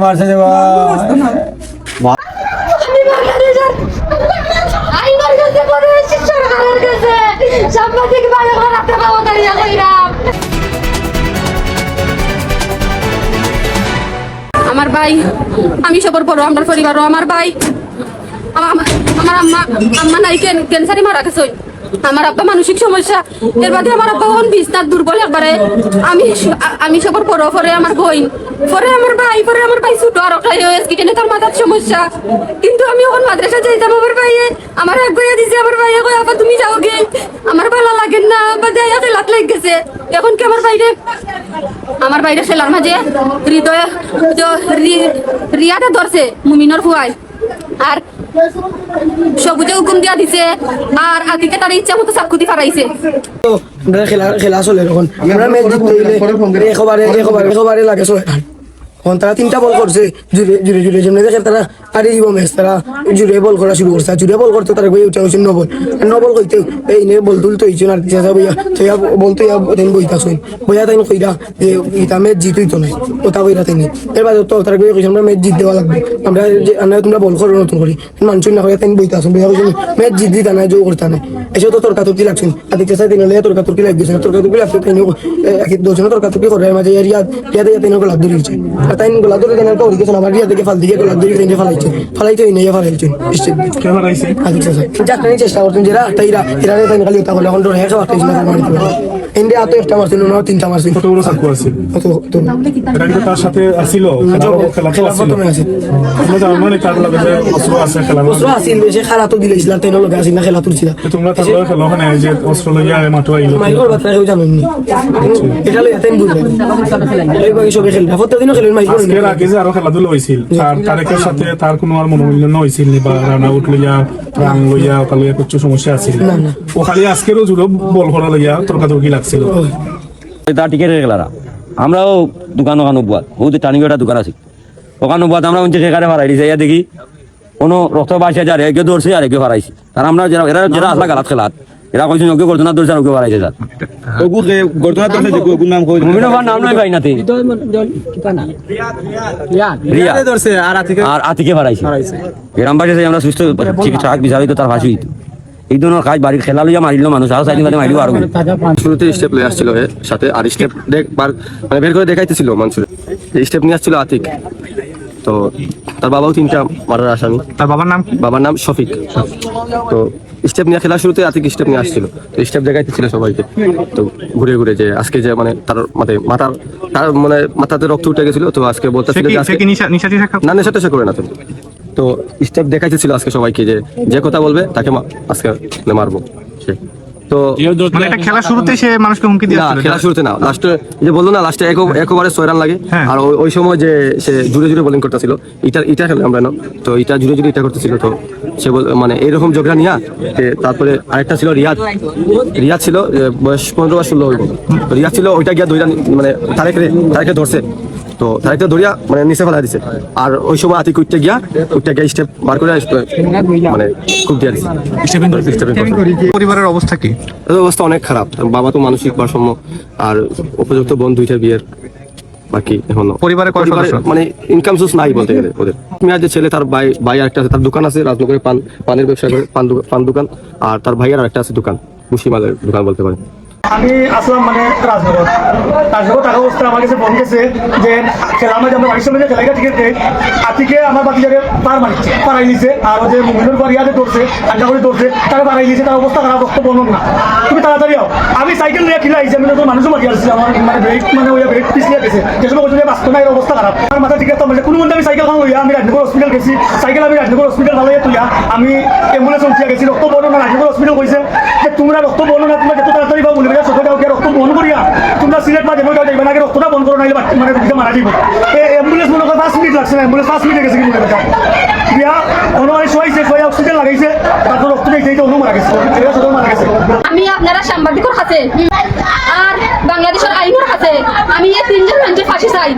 মারছে যে আমার ভাই, আমি সবর বড়, আমার পরিবারও, আমার ভাই, আমার আম্মা নাই ক্যান্সারে মারা গেছে। আমার আব্বা মানসিক সমস্যা, এর বাদে আমার আব্বা হন বিছনার দুর্বল একবারে। আমি সবর বড়, পরে আমার বোন, পরে আমার ভাই ছোট আর ওটাই কিনে তার মাথার সমস্যা। কিন্তু আমি এখন মাদ্রাসা যাইতাম, আমার ভাইয়ে আমার এক ভাইয়া দিছে, আমার ভাইয়া কই আপা তুমি যাও গে, আমার ভালো লাগেন না, আব্বা দেয়া লাত লাগ গেছে। এখন কি আমার বাইরে সেলার মাঝে হৃদয় রিয়াতে ধরছে মুমিনর ফুয়াই, আর সবুজে হুকুম দিয়া দিছে, আর আদিকে তার ইচ্ছা মতো চাকুতি ফারাইছে। খেলা চলে এখন আমরা ম্যাচ জিততে একেবারে লাগে চলে। তারা 3টা বল করছে জুড়ে যেমনি দেখে তারা আরে দিব ম্যাচ, তারা জুড়ে বল করা শুরু করছে। জুড়ে বল করতে তারা উঠে হয়েছে 9 বল কইতে এই নে বল তুলতে হয়েছে আর বইয়া তৈয়া বলতে বইতা শুন বইয়া তাই কইরা যে ইটা ম্যাচ জিতই তো নাই ওটা বইরা তাই এবার তো তারা কইছে আমরা ম্যাচ জিত দেওয়া লাগবে, আমরা তোমরা বল করো নতুন করি মানুষ না করে তাই বইতা শুন বইয়া কইছে ম্যাচ জিত দিতা না জো করতা না এসে তো তর্কাতর্কি লাগছেন আর দেখতে চাই দিলে তর্কাতর্কি লাগছে না, তর্কাতর্কি লাগছে তাই এক দুজন তর্কাতর্কি করে মাঝে ইয়াদ তাই লাভ ধরেছে আর তাই গোলা ধরে দেন তো ওদিকে আবার ইয়া দেখে ফাল দিকে গোলা ধরে তাই ফালাইছে এই নিয়ে ফালাইছে কে ফালাইছে আচ্ছা যাকনি চেষ্টা করতেন যারা তাইরা এরা তাই খালি ওটা বলে এখন ধরে হেসা করতেছ না মারতে এন্ডে আতো একটা মারছিল না 3টা মারছিল কত বড় সাকু আছে তো এটা কি তার সাথে আসিল খেলা প্রথমে আছে তোমরা জানো মানে কার লাগে যে অস্ত্র আছে খেলা অস্ত্র আসিল সে খেলা তো দিলেছিল তাই লগে আসিল না খেলা তুলছিল তোমরা তার লগে খেলা ওখানে যে অস্ত্র লইয়া মাঠে আইলো মাইগর বাতরা কেউ জানেন নি এটা লইয়া তাই বুঝলেন এই বাকি সবে খেলবে প্রত্যেকদিনও খেলেন মাইগর আজকে আগে যে আরো খেলাধুলা হইছিল তার তারেকের সাথে তার কোনো আর মনোমালিন্য হইছিল নি বা রানা আউট লইয়া রাং লইয়া ওটা লইয়া কিছু সমস্যা আছিল ও খালি আজকেরও জুড়ে বল করা লইয়া তর্কাতর্কি লাগছিল তার টিকেটের খেলারা আমরাও দোকান বুয়াত বহুত টার্নিং একটা দোকান আছে ওখানে বুয়াত আমরা সেখানে ফারাই দিছে ইয়া দেখি কোনো রক্ত বাসে যার একে ধরছে আর একে ফারাইছে তার আমরা যারা আসলা গালাত খেলাত এরা কইছে ওকে গর্দনা ধরছে আর ওকে ফারাইছে স্যার গর্দনা ধরছে যে কোন নাম কই নাম নাই ভাই নাতে রিয়া ধরছে আর আতিকে ফারাইছে গ্রাম বাসে আমরা সুস্থ চিকিৎসা বিচারিত তার ফাঁসি হইতো এই ধরনের কাজ বাড়ির খেলা লইয়া মারিল মানুষ আরো চাইলে মারিল আর শুরুতে স্টেপ লয়ে আসছিল সাথে আর স্টেপ মানে বের করে দেখাইতেছিল মানুষের স্টেপ নিয়ে আসছিল আতিক, তো তার বাবাও 3টা মারার আসামি। তার বাবার নাম শফিক। তো স্টেপ নিয়ে খেলা শুরুতে আতিক স্টেপ নিয়ে আসছিল, তো স্টেপ দেখাইতেছিল সবাইকে। তো ঘুরে ঘুরে যে আজকে যে মানে তার মাথাতে রক্ত উঠে গেছিল, তো আজকে বলতেছিল না নেশা টেশা করে না তো স্টেপ দেখাইতেছিল আজকে সবাইকে যে কথা বলবে তাকে আজকে মারবো সে। তো মানে এটা খেলা শুরুতে সে মানুষকে হুমকি দিয়েছিল না, খেলা শুরুতে না, লাস্টে যে বললো না লাস্টে একবারে 6 রান লাগে। আর ওই সময় যে সে জুড়ে বোলিং করতেছিল এটা খেলে আমরা না, তো এটা জুড়ে এটা করতেছিল, তো সে মানে এইরকম ঝগড়া নিয়া তারপরে আরেকটা ছিল রিয়াদ ছিল বয়স 15 বা 16 হইব, রিয়াদ ছিল ওইটা গিয়া 2 রান মানে তারেকে ধরছে, তো তারেকটা ধরিয়া মানে নিচে ফেলা দিছে। আর ওই সময় আতিক উঠতে গিয়া স্টেপ বার করে মানে খুব দিয়া দিছে। পরিবারের অবস্থা কি? অবস্থা অনেক খারাপ, বাবা তো মানসিক ভারসাম্য আর উপযুক্ত বোন 2টা বিয়ের বাকি এখনো। পরিবারে মানে ইনকাম সোর্স নাই বলতে গেলে ওদের। মেয়ের যে ছেলে তার ভাই একটা আছে, তার দোকান আছে রাজনগরে পানের ব্যবসা করে, পান দোকান। আর তার ভাইয়ের আরেকটা আছে দোকান, ভুসিমালের দোকান বলতে পারে। আমি আসলাম মানে রাজনগর থাকা অবস্থা আমার কাছে ফোন গেছে যে খেলার মাঝে আমরা বাড়ির সামনে যে খেলাটা ঠিক আছে আতিকে আমার বাতিজারে পাড়াই নিছে, আর যে মুমিনুর বাড়িয়াতে ধরছে আড্ডা করে ধরছে তাকে পাড়াই নিয়েছে, তার অবস্থা খারাপ, রক্ত বর্ণন না। তুমি তাড়াতাড়ি আও, আমি সাইকেল নিয়ে খেলে আইছি, আমি তো মানুষও মাটি আসছি, আমার মানে ব্রেক পিছিয়ে গেছে, যে সময় বলছে বাস্তব না, এর অবস্থা খারাপ। আমার মাথা ঠিক আছে, কোনো মধ্যে আমি সাইকেল খান লইয়া আমি রাজনগর হসপিটাল গেছি, রাজনগর হসপিটাল ভালো তুইয়া আমি অ্যাম্বুলেন্স উঠিয়া গেছি, রক্ত বর্ণন না। রাজনগর হসপিটাল কইছে যে তোমরা রক্ত বর্ণন না, তোমরা যত তাড়াতাড়ি পাবো বলে রক্ত বহন করিয়া তোমরা সিলেট বা যেমন যাইবে না, রক্তটা বন্ধ করে নাইলে মানে মারা যাইব। অ্যাম্বুলেন্স মনে করে 5 মিনিট লাগছে না, অ্যাম্বুলেন্স 5 মিনিটে গেছে কিন্তু বিয়া শোয়াইছে অক্সিজেন লাগাইছে, তারপর রক্ত দিয়েছে, মারা গেছে। আমি আপনারা সাংবাদিকর হাতে আর বাংলাদেশের আইনের হাতে আমি এই 3জন মানুষের ফাঁসি চাই।